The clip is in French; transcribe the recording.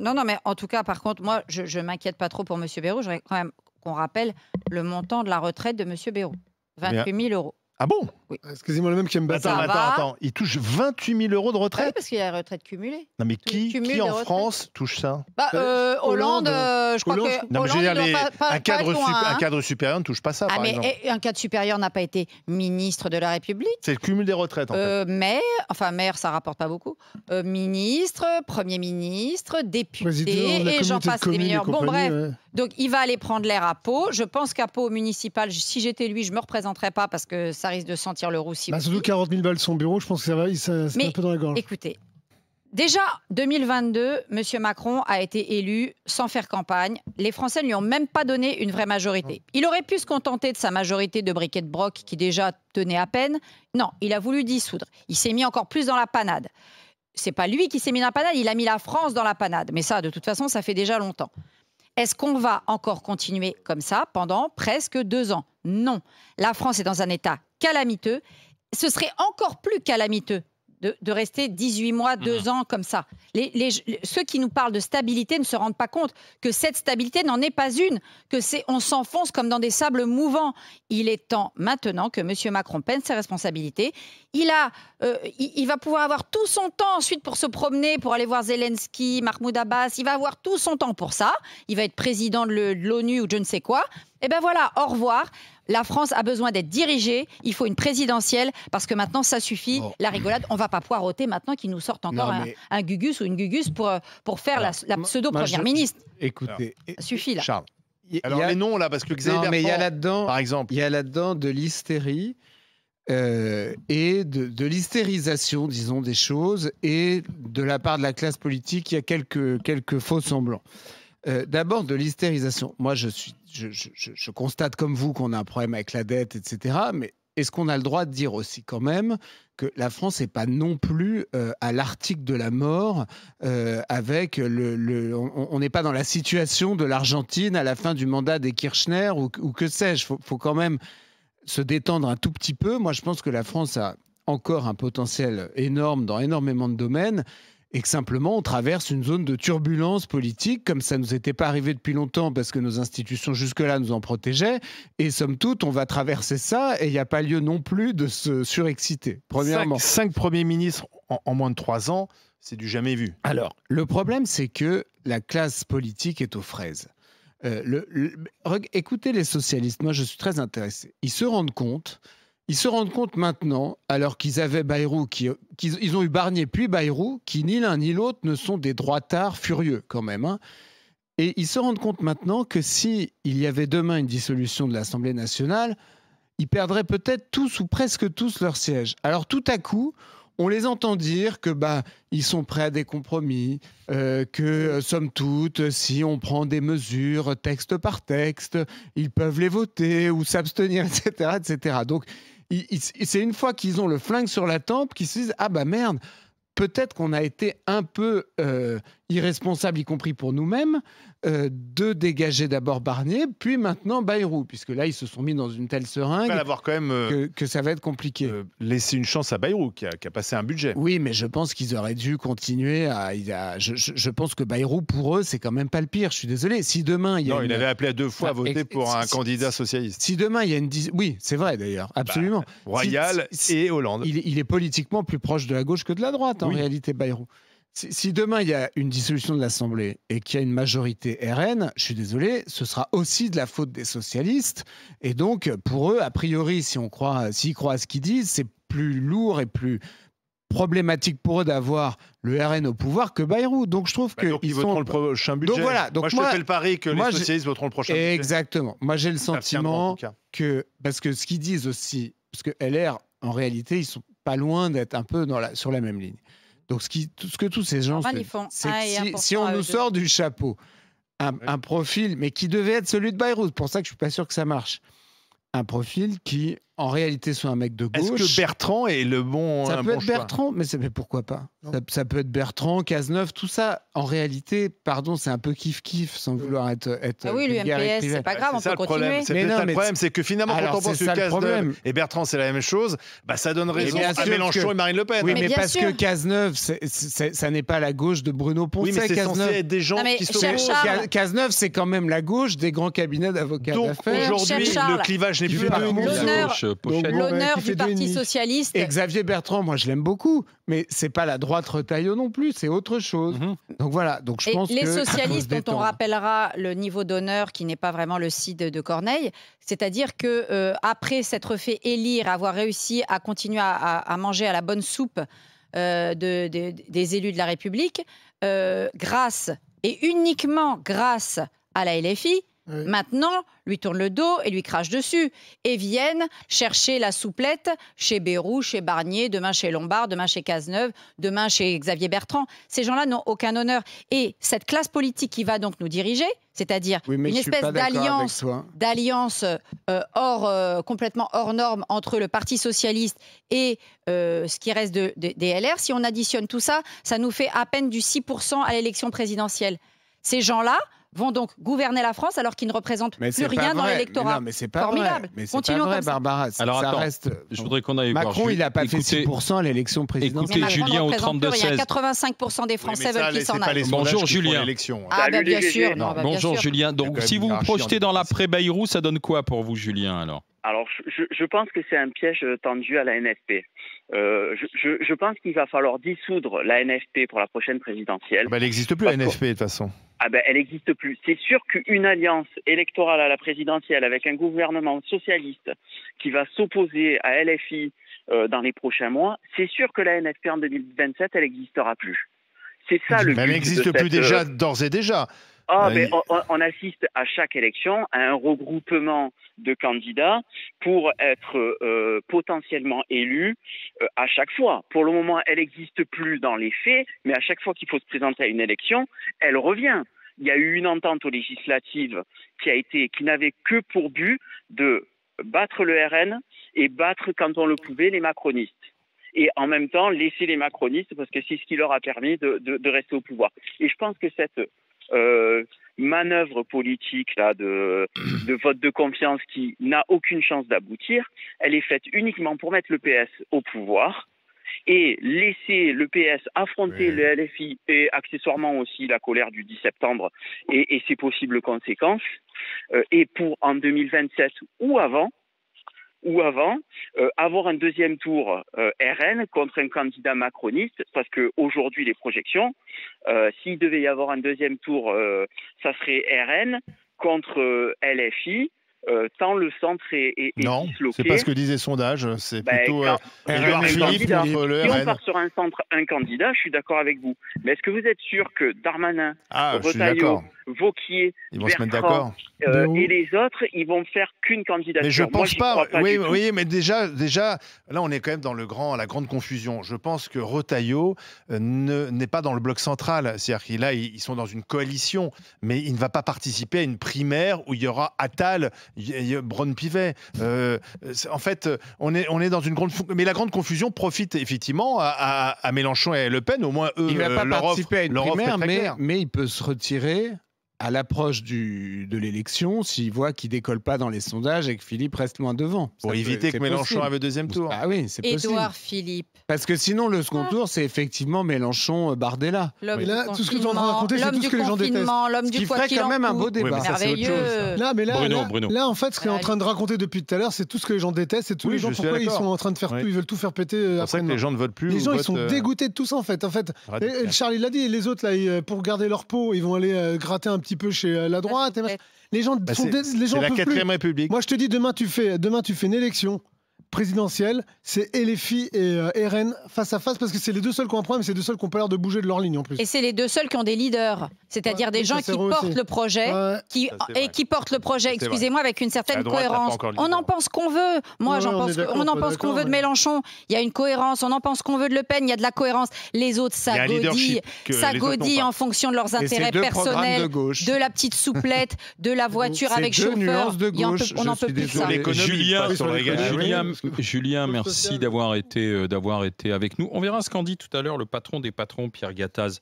Non, non, mais en tout cas, par contre, moi, je ne m'inquiète pas trop pour M. Bayrou. Je voudrais quand même qu'on rappelle le montant de la retraite de M. Bayrou. 28 000 €. Ah bon? Oui. Excusez-moi, le même qui aime battre. Attends. Il touche 28 000 € de Oui, retraite? parce qu'il y a la retraite cumulée. Non, mais Cumul qui de en retraite. France touche ça? Hollande, je crois Hollande, que. Non, mais je veux Hollande, dire, il doit pas un cadre, être loin, un hein. cadre supérieur ne touche pas ça, Ah, par mais exemple. un cadre supérieur n'a pas été ministre de la République. C'est le cumul des retraites, en fait. Maire, ça rapporte pas beaucoup. Ministre, Premier ministre, député, Président de la et j'en communauté de passe des communes et meilleurs. Bon, compagnie, bref. ouais. Donc, il va aller prendre l'air à Pau. Je pense qu'à Pau municipal, si j'étais lui, je me représenterais pas parce que ça risque de sentir le roussi. Bah, surtout 40 000 balles son bureau, je pense que ça va, c'est Mais un peu dans la gorge. écoutez, déjà, 2022, M. Macron a été élu sans faire campagne. Les Français ne lui ont même pas donné une vraie majorité. Il aurait pu se contenter de sa majorité de briquet de broc qui déjà tenait à peine. Non, il a voulu dissoudre. Il s'est mis encore plus dans la panade. C'est pas lui qui s'est mis dans la panade, il a mis la France dans la panade. Mais ça, de toute façon, ça fait déjà longtemps. Est-ce qu'on va encore continuer comme ça pendant presque 2 ans? Non. La France est dans un état calamiteux. Ce serait encore plus calamiteux de rester 18 mois, 2 ans comme ça. Ceux qui nous parlent de stabilité ne se rendent pas compte que cette stabilité n'en est pas une, on s'enfonce comme dans des sables mouvants. Il est temps maintenant que M. Macron prenne ses responsabilités. Il va pouvoir avoir tout son temps ensuite pour se promener, pour aller voir Zelensky, Mahmoud Abbas. Il va avoir tout son temps pour ça. Il va être président de l'ONU ou je ne sais quoi. Et ben voilà, au revoir. La France a besoin d'être dirigée. Il faut une présidentielle parce que maintenant, ça suffit. Bon. La rigolade, on ne va pas poireauter maintenant qu'ils nous sortent encore un gugus ou une gugus pour faire la pseudo-première ministre. Écoutez, Ça suffit, là. Charles. Alors les noms, là, parce que Xavier mais il y a Bertrand, là-dedans, par exemple. il y a là-dedans de l'hystérie et de l'hystérisation, disons, des choses, et de la part de la classe politique, il y a quelques faux semblants. D'abord, de l'hystérisation. Moi, je constate comme vous qu'on a un problème avec la dette, etc. Mais est-ce qu'on a le droit de dire aussi quand même que la France n'est pas non plus à l'article de la mort avec on n'est pas dans la situation de l'Argentine à la fin du mandat des Kirchner ou que sais-je. Faut quand même se détendre un tout petit peu. Moi, je pense que la France a encore un potentiel énorme dans énormément de domaines. Et que simplement, on traverse une zone de turbulence politique, comme ça ne nous était pas arrivé depuis longtemps, parce que nos institutions jusque-là nous en protégeaient. Et somme toute, on va traverser ça, et il n'y a pas lieu non plus de se surexciter, premièrement. 5 premiers ministres en moins de 3 ans, c'est du jamais vu. Alors, le problème, c'est que la classe politique est aux fraises. Écoutez les socialistes, moi je suis très intéressé. Ils se rendent compte maintenant, alors qu'ils avaient Bayrou, ils ont eu Barnier puis Bayrou, qui ni l'un ni l'autre ne sont des droitards furieux quand même. Hein. Et ils se rendent compte maintenant que s'il y avait demain une dissolution de l'Assemblée nationale, ils perdraient peut-être tous ou presque tous leur siège. Alors tout à coup, on les entend dire que ils sont prêts à des compromis, que somme toute, si on prend des mesures texte par texte, ils peuvent les voter ou s'abstenir, etc., etc. Donc c'est une fois qu'ils ont le flingue sur la tempe qu'ils se disent « Ah bah merde, peut-être qu'on a été un peu irresponsable, y compris pour nous-mêmes, de dégager d'abord Barnier, puis maintenant Bayrou, puisque là, ils se sont mis dans une telle seringue quand même, que ça va être compliqué. Laisser une chance à Bayrou, qui a passé un budget. Oui, mais je pense qu'ils auraient dû continuer je pense que Bayrou, pour eux, c'est quand même pas le pire. Je suis désolé. Si demain... il avait appelé à 2 fois à voter pour un candidat socialiste. Si demain, il y a une... Oui, c'est vrai d'ailleurs, absolument. Royal et Hollande. Il est politiquement plus proche de la gauche que de la droite, en réalité, Bayrou. Si demain, il y a une dissolution de l'Assemblée et qu'il y a une majorité RN, je suis désolé, ce sera aussi de la faute des socialistes. Et donc, pour eux, a priori, s'ils croient à ce qu'ils disent, c'est plus lourd et plus problématique pour eux d'avoir le RN au pouvoir que Bayrou. Donc, je trouve qu'ils voteront le prochain budget. Donc, voilà. Donc, moi, je te fais le pari que les socialistes voteront le prochain budget. Exactement. Moi, j'ai le sentiment que... Parce que ce qu'ils disent aussi... Parce que LR, en réalité, ils sont pas loin d'être un peu sur la même ligne. Donc, ce que tous ces gens c'est que si on nous sort du chapeau un profil, mais qui devait être celui de Bayrou, c'est pour ça que je suis pas sûr que ça marche, un profil qui en réalité soit un mec de gauche. Est-ce que Bertrand est le bon Ça un peut bon être choix Bertrand, mais pourquoi pas ça peut être Bertrand, Cazeneuve, tout ça. En réalité, pardon, c'est un peu kiff-kiff, sans vouloir être Ah oui, vulgaire l'UMPS, écrivain. c'est pas grave, on C'est ça peut le problème. continuer. C'est Mais peut-être non, ça le mais problème, c'est que finalement, alors, quand on pense c'est ça que le problème. Cazeneuve et Bertrand, c'est la même chose, bah, ça donne raison bien à sûr Mélenchon que- et Marine Le Pen. Oui, Mais mais bien parce sûr. que Cazeneuve, ça n'est pas la gauche de Bruno Poncet. Oui, mais c'est censé Cazeneuve. être des gens Non, mais qui cher s'opposent. Charles- Cazeneuve, c'est quand même la gauche des grands cabinets d'avocats Donc d'affaires. aujourd'hui, Cher Charles, le clivage n'est tu plus fais là. deux ennemis. L'honneur- Donc, L'honneur qui du fait deux Parti ennemis. socialiste. Et Xavier Bertrand, moi je l'aime beaucoup, mais c'est pas la droite Retailleau non plus, c'est autre chose. Donc voilà, donc je Et pense les que socialistes, faut se dont on détendre. rappellera le niveau d'honneur qui n'est pas vraiment le CID de Corneille, c'est-à-dire que après s'être fait élire, avoir réussi à continuer à manger à la bonne soupe des élus de la République, grâce et uniquement grâce à la LFI, Oui. maintenant, lui tournent le dos et lui crachent dessus. Et viennent chercher la souplette chez Bayrou, chez Barnier, demain chez Lombard, demain chez Cazeneuve, demain chez Xavier Bertrand. Ces gens-là n'ont aucun honneur. Et cette classe politique qui va donc nous diriger, c'est-à-dire Oui, mais une je suis espèce pas d'accord d'alliance avec toi. complètement hors norme entre le Parti socialiste et ce qui reste des LR, si on additionne tout ça, ça nous fait à peine du 6% à l'élection présidentielle. Ces gens-là vont donc gouverner la France alors qu'ils ne représentent Mais plus c'est pas rien dans vrai. l'électorat. Non, mais c'est pas Formidable. vrai. Mais c'est Continuons pas vrai, comme ça. Barbara. Alors, ça attends, reste. Je voudrais qu'on aille voir. Macron, il n'a pas fait Écoutez- 6% à l'élection présidentielle. Écoutez, Mais Macron Julien ne au représente plus rien. 32-16. 85% des Français Oui, mais ça, veulent qu'il c'est s'en pas aille. les Bonjour, sondages qui font Julien. l'élection. Ah, Salut, bah, bien les sûr. GG. Non, bah, bien Bonjour sûr. Julien. Il y a Donc quand si même vous une vous hiérarchie projetez dans dans le l'après-Bayrou, ça donne quoi pour vous, Julien, alors? Alors, je pense que c'est un piège tendu à la NFP. Je pense qu'il va falloir dissoudre la NFP pour la prochaine présidentielle. Bah, elle n'existe plus, la NFP, de toute façon. Ah ben, elle n'existe plus. C'est sûr qu'une alliance électorale à la présidentielle avec un gouvernement socialiste qui va s'opposer à LFI dans les prochains mois, c'est sûr que la NFP en 2027, elle n'existera plus. C'est ça le but. Mais elle n'existe plus déjà, d'ores et déjà. Mais on assiste à chaque élection à un regroupement de candidats pour être potentiellement élus à chaque fois. Pour le moment, elle n'existe plus dans les faits, mais à chaque fois qu'il faut se présenter à une élection, elle revient. Il y a eu une entente aux législatives qui n'avait que pour but de battre le RN et battre, quand on le pouvait, les macronistes. Et en même temps, laisser les macronistes, parce que c'est ce qui leur a permis de rester au pouvoir. Et je pense que cette manœuvre politique là de vote de confiance qui n'a aucune chance d'aboutir, elle est faite uniquement pour mettre le PS au pouvoir et laisser le PS affronter le LFI et accessoirement aussi la colère du 10 septembre et ses possibles conséquences, et pour en 2027 ou avant, avoir un deuxième tour RN contre un candidat macroniste, parce qu'aujourd'hui, les projections, s'il devait y avoir un deuxième tour, ça serait RN contre LFI, tant le centre est Non, disloqué. c'est pas ce que disent les sondages. C'est plutôt Édouard RN, Philippe contre le Si on RN. part sur un centre, un candidat, je suis d'accord avec vous. Mais est-ce que vous êtes sûr que Darmanin, Ah, je suis Retailleau, d'accord. Vauquier, Ils vont se mettre Bertrand, d'accord. et les autres, ils vont faire qu'une candidature? Mais je Moi, pense j'y pas. crois Oui, du tout. oui, mais déjà, là, on est quand même dans la grande confusion. Je pense que Retailleau n'est pas dans le bloc central. C'est-à-dire qu'ils là, ils sont dans une coalition, mais il ne va pas participer à une primaire où il y aura Attal, Braun-Pivet. En fait, on est dans une grande. Mais la grande confusion profite effectivement à Mélenchon et à Le Pen. Au moins, eux, Il ne va pas leur participer à une offre est primaire, très claire. mais il peut se retirer à l'approche de l'élection s'il voit qu'il décolle pas dans les sondages et que Philippe reste loin devant. Pour Ça éviter c'est que Mélenchon possible. arrive au deuxième tour. Ah oui, c'est possible. Édouard Philippe, Parce que sinon, le second tour, c'est effectivement Mélenchon-Bardella. l'homme Mais du là, tout ce que tu es en train de raconter, c'est l'homme tout du ce que les gens détestent. confinement, l'homme Ce du qui quoi ferait qu'il quand en même un beau coûte. débat. mais ça, c'est autre chose, Merveilleux. Là, mais Bruno. là, en fait, ce qu'on est en train de raconter depuis tout à l'heure, c'est tout ce que les gens détestent, c'est tous Oui, les gens je suis pourquoi ils d'accord. sont en train de faire Oui. tout, ils veulent tout faire péter. C'est pour ça que les gens ne votent plus. Les ou gens, ils votent, sont dégoûtés de tout ça, en fait. Et Charles, il l'a dit, les autres, là, pour garder leur peau, ils vont aller gratter un petit peu chez la droite. Les gens Bah, sont c'est les gens la peuvent plus. 4ème République. Moi, je te dis, demain, tu fais une élection présidentielle, c'est LFI et RN face à face, parce que c'est les deux seuls qui ont un problème, c'est les deux seuls qui n'ont pas l'air de bouger de leur ligne en plus. Et c'est les deux seuls qui ont des leaders, c'est-à-dire Ouais, des oui, gens ça, c'est qui vrai portent aussi. le projet, Ouais. qui Ça, c'est vrai. portent le projet, Ça, c'est excusez-moi, avec une certaine La droite n'a pas cohérence. encore le On en leader. pense qu'on veut. Moi, Ouais, on est d'accord, on en pas pense qu'on d'accord, veut de mais- Mélenchon. Il y a une cohérence. On en pense qu'on veut de Le Pen. Il y a de la cohérence. Les autres, Il y a un ça godille. leadership que Ça les autres n'ont godille pas. en fonction de leurs Et c'est intérêts deux programmes personnels, de gauche. de la petite souplette, de la voiture C'est avec deux chauffeur. nuances de Il y en gauche, on n'en je peut suis plus de ça. désolé. L'économie Julien, passe sur le régal. l'économie. Julien, Julien, Pôle merci social. d'avoir été avec nous. On verra ce qu'en dit tout à l'heure le patron des patrons, Pierre Gattaz.